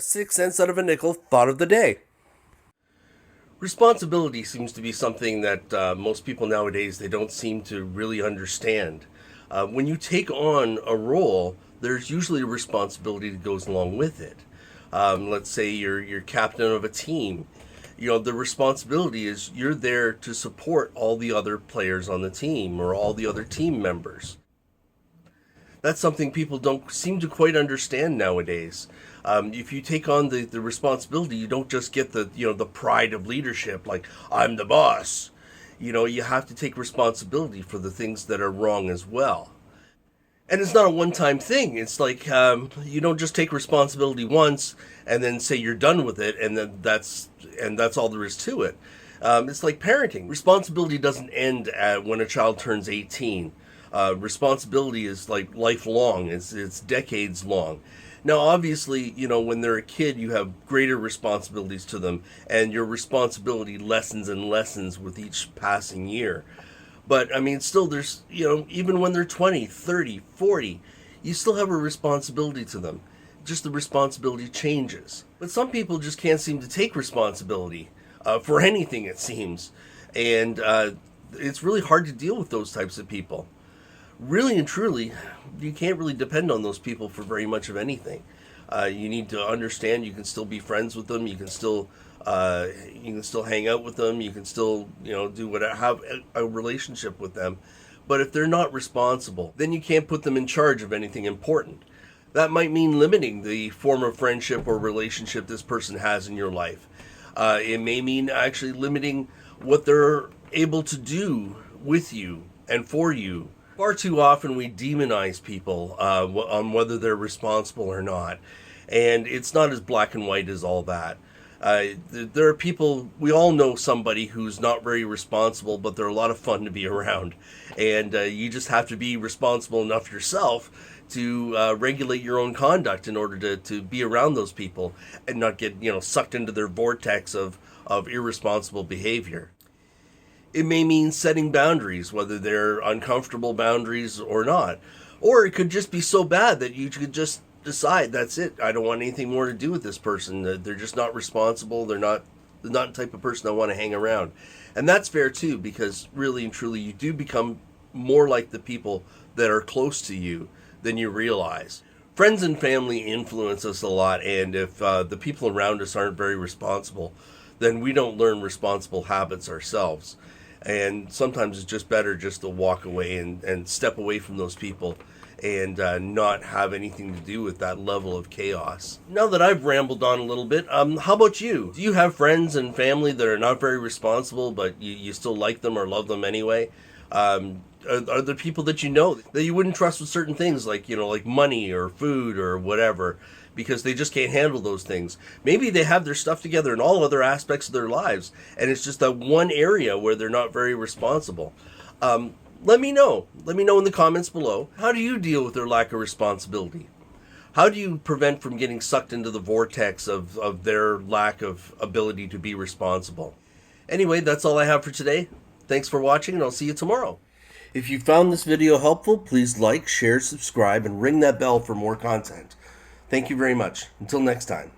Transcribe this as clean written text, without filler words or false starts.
6 cents out of a nickel thought of the day. Responsibility seems to be something that most people nowadays, they don't seem to really understand. When you take on a role, there's usually a responsibility that goes along with it. Let's say you're captain of a team. The responsibility is you're there to support all the other players on the team or all the other team members. That's something people don't seem to quite understand nowadays. If you take on the responsibility, you don't just get the pride of leadership, like I'm the boss. You have to take responsibility for the things that are wrong as well. And it's not a one-time thing. It's like you don't just take responsibility once and then say you're done with it, and then that's all there is to it. It's like parenting. Responsibility doesn't end when a child turns 18. Responsibility is like lifelong. It's decades long. Now, obviously, when they're a kid, you have greater responsibilities to them, and your responsibility lessens and lessens with each passing year. But, still there's, even when they're 20, 30, 40, you still have a responsibility to them. Just the responsibility changes. But some people just can't seem to take responsibility for anything, it seems. And it's really hard to deal with those types of people. Really and truly, you can't really depend on those people for very much of anything. You need to understand you can still be friends with them. You can still hang out with them. You can still, do whatever, have a relationship with them. But if they're not responsible, then you can't put them in charge of anything important. That might mean limiting the form of friendship or relationship this person has in your life. It may mean actually limiting what they're able to do with you and for you. Far too often we demonize people on whether they're responsible or not. And it's not as black and white as all that. There are people, we all know somebody who's not very responsible, but they're a lot of fun to be around. And you just have to be responsible enough yourself to regulate your own conduct in order to be around those people and not get sucked into their vortex of irresponsible behavior. It may mean setting boundaries, whether they're uncomfortable boundaries or not. Or it could just be so bad that you could just decide, that's it. I don't want anything more to do with this person. They're just not responsible. They're not the type of person I want to hang around. And that's fair too, because really and truly you do become more like the people that are close to you than you realize. Friends and family influence us a lot, and if the people around us aren't very responsible, then we don't learn responsible habits ourselves. And sometimes it's just better just to walk away and step away from those people and not have anything to do with that level of chaos. Now that I've rambled on a little bit, how about you? Do you have friends and family that are not very responsible, but you still like them or love them anyway? Are there people that you know that you wouldn't trust with certain things, like money or food or whatever, because they just can't handle those things? Maybe they have their stuff together in all other aspects of their lives, and it's just that one area where they're not very responsible. Let me know. Let me know in the comments below. How do you deal with their lack of responsibility? How do you prevent from getting sucked into the vortex of their lack of ability to be responsible? Anyway, that's all I have for today. Thanks for watching, and I'll see you tomorrow. If you found this video helpful, please like, share, subscribe, and ring that bell for more content. Thank you very much. Until next time.